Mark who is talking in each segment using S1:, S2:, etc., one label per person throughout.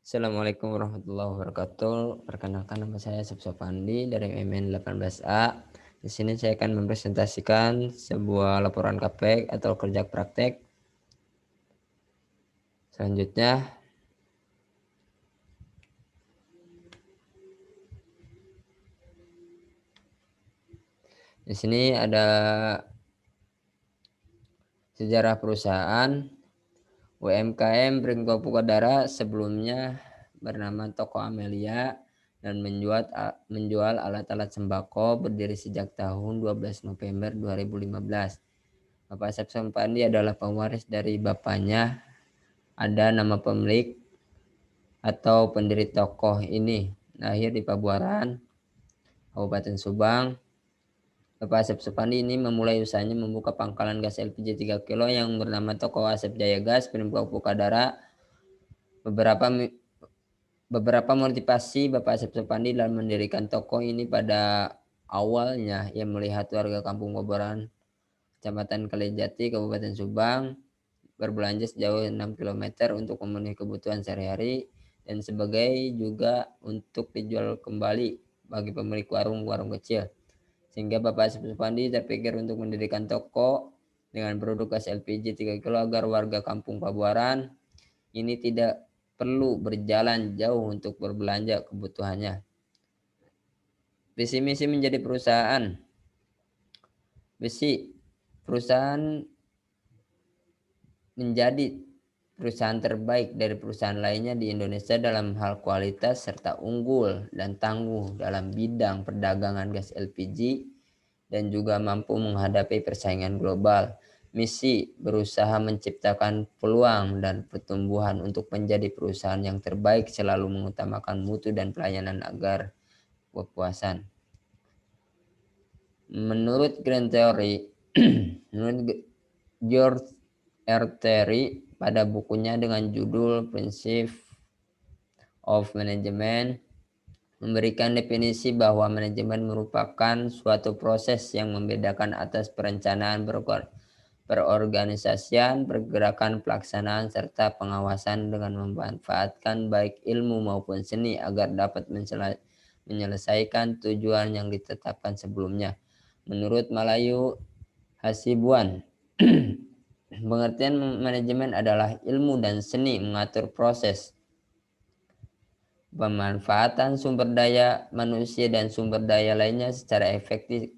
S1: Assalamualaikum warahmatullahi wabarakatuh. Perkenalkan, nama saya Sapsopandi dari MN 18A. Di sini saya akan mempresentasikan sebuah laporan KPK atau kerja praktek. Selanjutnya, di sini ada sejarah perusahaan UMKM Pringgo Pukodara, sebelumnya bernama Toko Amelia dan menjual alat-alat sembako, berdiri sejak tahun 12 November 2015. Bapak Sapsopandi adalah pewaris dari bapaknya. Ada nama pemilik atau pendiri toko ini. Lahir di Pabuaran, Kabupaten Subang. Bapak Asep Supandi ini memulai usahanya membuka pangkalan gas LPG 3 kilo yang bernama Toko Asep Jaya Gas Pringgo Pukodara. Beberapa motivasi Bapak Asep Supandi dalam mendirikan toko ini. Pada awalnya ia melihat warga Kampung Pabuaran, Kecamatan Kalijati, Kabupaten Subang, berbelanja sejauh 6 km untuk memenuhi kebutuhan sehari-hari dan sebagai juga untuk dijual kembali bagi pemilik warung-warung kecil. Sehingga Bapak Asep Supandi terpikir untuk mendirikan toko dengan produk gas LPG 3 kilo agar warga Kampung Pabuaran ini tidak perlu berjalan jauh untuk berbelanja kebutuhannya. Visi misi menjadi perusahaan. Visi perusahaan menjadi perusahaan terbaik dari perusahaan lainnya di Indonesia dalam hal kualitas serta unggul dan tangguh dalam bidang perdagangan gas LPG dan juga mampu menghadapi persaingan global. Misi berusaha menciptakan peluang dan pertumbuhan untuk menjadi perusahaan yang terbaik, selalu mengutamakan mutu dan pelayanan agar kepuasan. Menurut Grand Theory, menurut George R. Terry pada bukunya dengan judul Principles of Management, memberikan definisi bahwa manajemen merupakan suatu proses yang membedakan atas perencanaan, perorganisasian, pergerakan, pelaksanaan, serta pengawasan dengan memanfaatkan baik ilmu maupun seni agar dapat menyelesaikan tujuan yang ditetapkan sebelumnya. Menurut Malayu Hasibuan, pengertian manajemen adalah ilmu dan seni mengatur proses pemanfaatan sumber daya manusia dan sumber daya lainnya secara efektif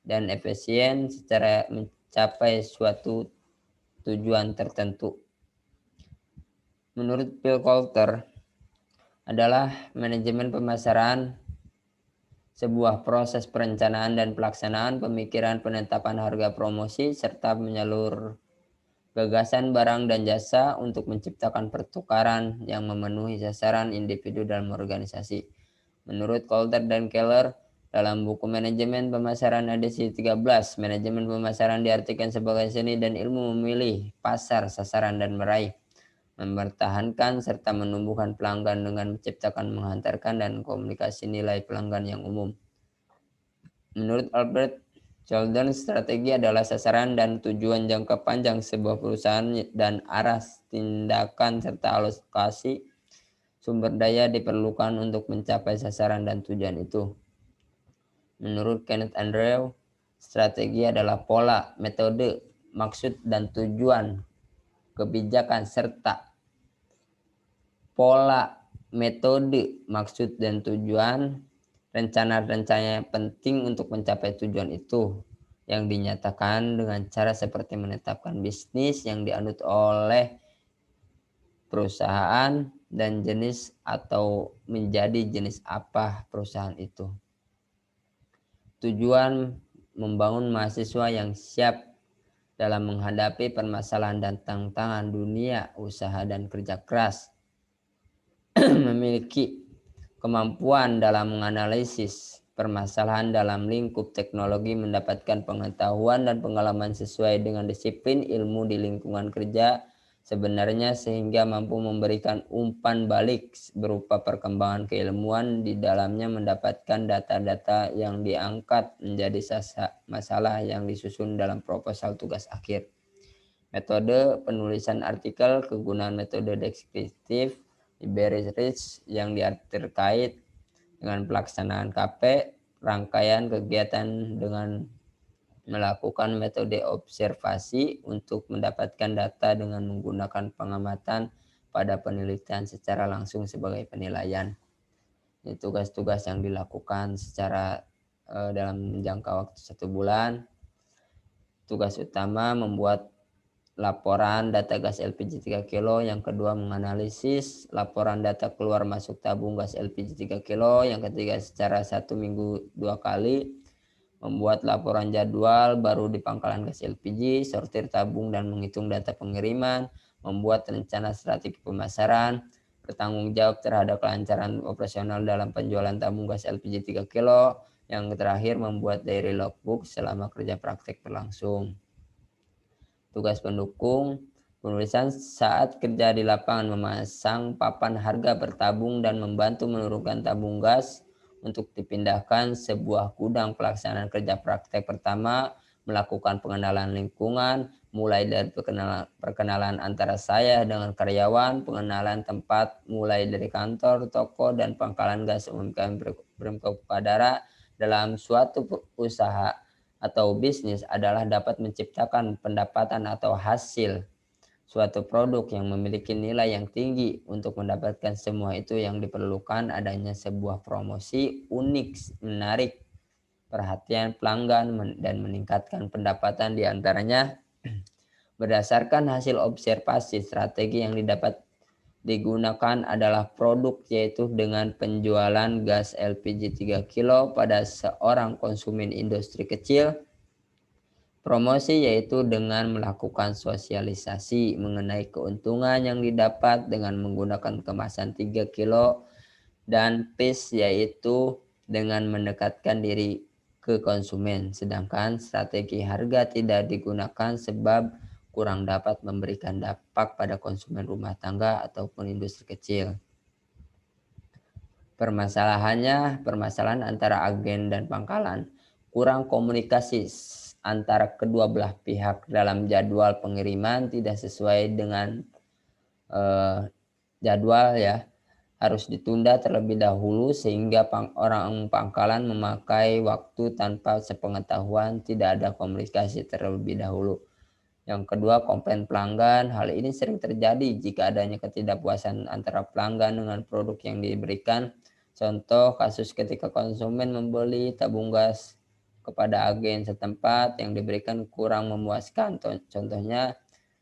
S1: dan efisien secara mencapai suatu tujuan tertentu. Menurut Bill Coulter, adalah manajemen pemasaran sebuah proses perencanaan dan pelaksanaan pemikiran, penetapan harga, promosi, serta menyalur gagasan barang dan jasa untuk menciptakan pertukaran yang memenuhi sasaran individu dalam organisasi. Menurut Coulter dan Keller, dalam buku Manajemen Pemasaran edisi 13, manajemen pemasaran diartikan sebagai seni dan ilmu memilih pasar, sasaran, dan meraih, mempertahankan serta menumbuhkan pelanggan dengan menciptakan, menghantarkan, dan komunikasi nilai pelanggan yang umum. Menurut Albert Jordan, strategi adalah sasaran dan tujuan jangka panjang sebuah perusahaan dan arah tindakan serta alokasi sumber daya diperlukan untuk mencapai sasaran dan tujuan itu. Menurut Kenneth Andrew, strategi adalah pola, metode, maksud, dan tujuan kebijakan serta pola, metode, maksud, dan tujuan rencana-rencana penting untuk mencapai tujuan itu yang dinyatakan dengan cara seperti menetapkan bisnis yang dianut oleh perusahaan dan jenis atau menjadi jenis apa perusahaan itu. Tujuan membangun mahasiswa yang siap dalam menghadapi permasalahan dan tantangan dunia usaha dan kerja keras, memiliki kemampuan dalam menganalisis permasalahan dalam lingkup teknologi, mendapatkan pengetahuan dan pengalaman sesuai dengan disiplin ilmu di lingkungan kerja sebenarnya, sehingga mampu memberikan umpan balik berupa perkembangan keilmuan di dalamnya, mendapatkan data-data yang diangkat menjadi masalah yang disusun dalam proposal tugas akhir. Metode penulisan artikel, kegunaan metode deskriptif Iberis yang terkait dengan pelaksanaan KP, rangkaian kegiatan dengan melakukan metode observasi untuk mendapatkan data dengan menggunakan pengamatan pada penelitian secara langsung sebagai penilaian. Ini tugas-tugas yang dilakukan secara dalam jangka waktu 1 bulan. Tugas utama membuat laporan data gas LPG 3 kilo, yang kedua menganalisis laporan data keluar masuk tabung gas LPG 3 kilo, yang ketiga secara 1 minggu 2 kali, membuat laporan jadwal baru di pangkalan gas LPG, sortir tabung dan menghitung data pengiriman, membuat rencana strategi pemasaran, bertanggung jawab terhadap kelancaran operasional dalam penjualan tabung gas LPG 3 kilo, yang terakhir membuat diary logbook selama kerja praktek berlangsung. Tugas pendukung, penulisan saat kerja di lapangan, memasang papan harga per tabung dan membantu menurunkan tabung gas untuk dipindahkan sebuah gudang. Pelaksanaan kerja praktek pertama, melakukan pengenalan lingkungan, mulai dari perkenalan antara saya dengan karyawan, pengenalan tempat mulai dari kantor, toko, dan pangkalan gas UMKM Premko Pupadara. Dalam suatu usaha atau bisnis adalah dapat menciptakan pendapatan atau hasil suatu produk yang memiliki nilai yang tinggi. Untuk mendapatkan semua itu yang diperlukan adanya sebuah promosi unik, menarik perhatian pelanggan dan meningkatkan pendapatan. Di antaranya berdasarkan hasil observasi, strategi yang digunakan adalah produk, yaitu dengan penjualan gas LPG 3 kilo pada seorang konsumen industri kecil. Promosi yaitu dengan melakukan sosialisasi mengenai keuntungan yang didapat dengan menggunakan kemasan 3 kilo, dan PIS yaitu dengan mendekatkan diri ke konsumen. Sedangkan strategi harga tidak digunakan sebab kurang dapat memberikan dampak pada konsumen rumah tangga ataupun industri kecil. Permasalahan antara agen dan pangkalan. Kurang komunikasi antara kedua belah pihak dalam jadwal pengiriman, tidak sesuai dengan jadwal ya, harus ditunda terlebih dahulu sehingga orang pangkalan memakai waktu tanpa sepengetahuan, tidak ada komunikasi terlebih dahulu. Yang kedua, komplain pelanggan. Hal ini sering terjadi jika adanya ketidakpuasan antara pelanggan dengan produk yang diberikan. Contoh kasus ketika konsumen membeli tabung gas kepada agen setempat yang diberikan kurang memuaskan. Contohnya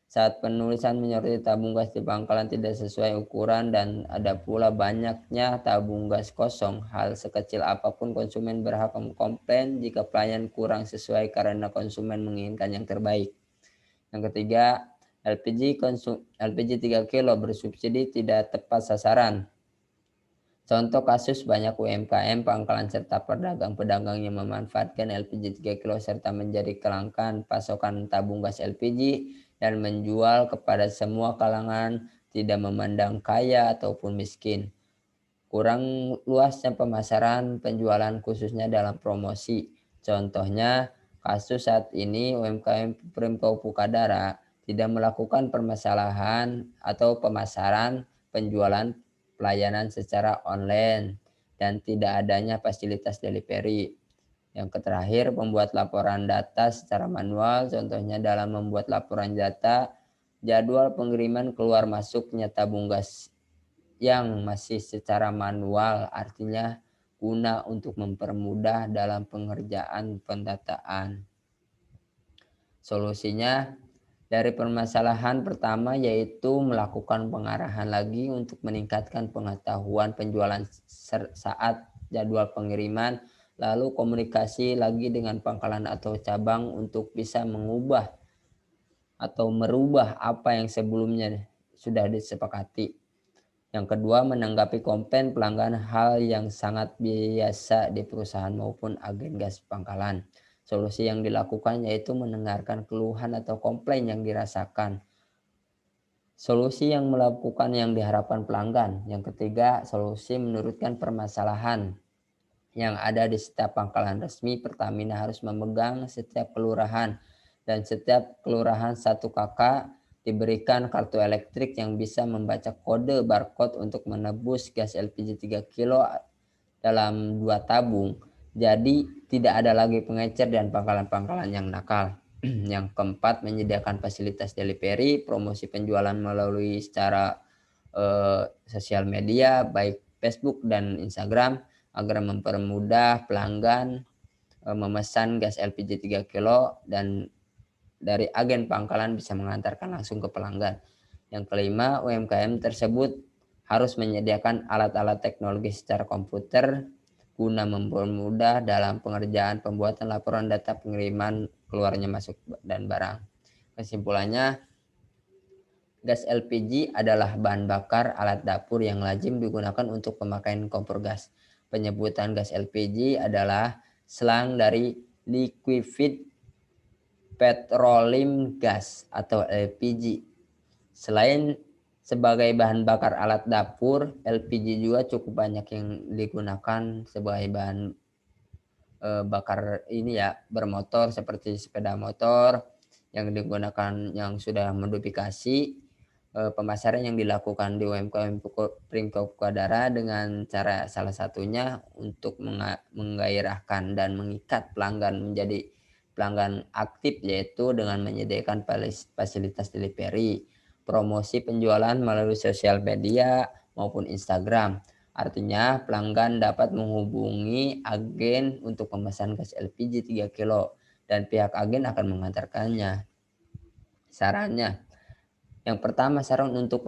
S1: saat penulisan menyortir tabung gas di pangkalan tidak sesuai ukuran, dan ada pula banyaknya tabung gas kosong. Hal sekecil apapun konsumen berhak mengkomplain jika pelayanan kurang sesuai karena konsumen menginginkan yang terbaik. Yang ketiga, LPG 3 kilo bersubsidi tidak tepat sasaran. Contoh kasus banyak UMKM, pangkalan serta pedagang-pedagang yang memanfaatkan LPG 3 kilo serta menjadi kelangkaan pasokan tabung gas LPG dan menjual kepada semua kalangan, tidak memandang kaya ataupun miskin. Kurang luasnya pemasaran penjualan khususnya dalam promosi. Contohnya kasus saat ini UMKM Premko Pupadara tidak melakukan permasalahan atau pemasaran penjualan pelayanan secara online dan tidak adanya fasilitas delivery. Yang terakhir, membuat laporan data secara manual. Contohnya dalam membuat laporan data jadwal pengiriman keluar masuknya tabung gas yang masih secara manual, artinya guna untuk mempermudah dalam pengerjaan pendataan. Solusinya dari permasalahan pertama yaitu melakukan pengarahan lagi untuk meningkatkan pengetahuan penjualan saat jadwal pengiriman, lalu komunikasi lagi dengan pangkalan atau cabang untuk bisa mengubah atau merubah apa yang sebelumnya sudah disepakati. Yang kedua, menanggapi komplain pelanggan, hal yang sangat biasa di perusahaan maupun agen gas pangkalan. Solusi yang dilakukan yaitu mendengarkan keluhan atau komplain yang dirasakan. Solusi yang melakukan yang diharapkan pelanggan. Yang ketiga, solusi menurunkan permasalahan yang ada di setiap pangkalan resmi. Pertamina harus memegang setiap kelurahan dan setiap kelurahan 1 KK diberikan kartu elektrik yang bisa membaca kode barcode untuk menebus gas LPG 3 kilo dalam 2 tabung. Jadi tidak ada lagi pengecer dan pangkalan-pangkalan yang nakal. Yang keempat, menyediakan fasilitas delivery, promosi penjualan melalui secara sosial media baik Facebook dan Instagram agar mempermudah pelanggan memesan gas LPG 3 kilo dan dari agen pangkalan bisa mengantarkan langsung ke pelanggan. Yang kelima, UMKM tersebut harus menyediakan alat-alat teknologi secara komputer guna mempermudah dalam pengerjaan pembuatan laporan data pengiriman keluarnya masuk dan barang. Kesimpulannya, gas LPG adalah bahan bakar alat dapur yang lazim digunakan untuk pemakaian kompor gas. Penyebutan gas LPG adalah slang dari liquefied petroleum gas atau LPG. Selain sebagai bahan bakar alat dapur, LPG juga cukup banyak yang digunakan sebagai bahan bakar ini ya, bermotor seperti sepeda motor yang digunakan yang sudah modifikasi. Pemasaran yang dilakukan di UMKM Peringkop Kwadara dengan cara salah satunya untuk menggairahkan dan mengikat pelanggan menjadi pelanggan aktif, yaitu dengan menyediakan fasilitas delivery, promosi penjualan melalui sosial media maupun Instagram. Artinya pelanggan dapat menghubungi agen untuk memesan gas LPG 3 kilo dan pihak agen akan mengantarkannya. Sarannya, yang pertama, saran untuk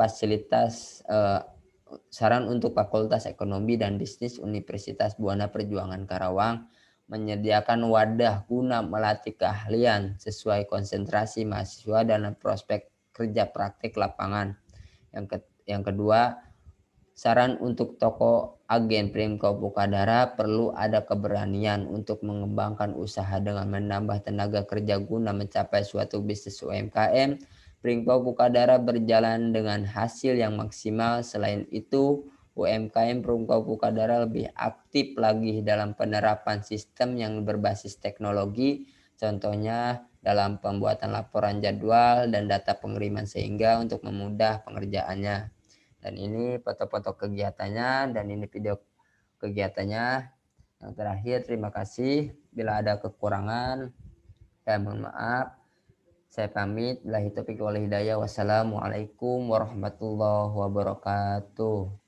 S1: Fakultas Ekonomi dan Bisnis Universitas Buana Perjuangan Karawang menyediakan wadah guna melatih keahlian sesuai konsentrasi mahasiswa dalam prospek kerja praktik lapangan. Yang kedua, saran untuk toko agen Peringkop Bukadara, perlu ada keberanian untuk mengembangkan usaha dengan menambah tenaga kerja guna mencapai suatu bisnis UMKM. Peringkop Bukadara berjalan dengan hasil yang maksimal. Selain itu, UMKM Peringkop Bukadara lebih aktif lagi dalam penerapan sistem yang berbasis teknologi, contohnya dalam pembuatan laporan jadwal dan data pengiriman sehingga untuk memudah pengerjaannya. Dan ini foto-foto kegiatannya dan ini video kegiatannya. Yang terakhir, terima kasih. Bila ada kekurangan, saya mohon maaf. Saya pamit. Billahi taufiq wal hidayah. Wassalamualaikum warahmatullahi wabarakatuh.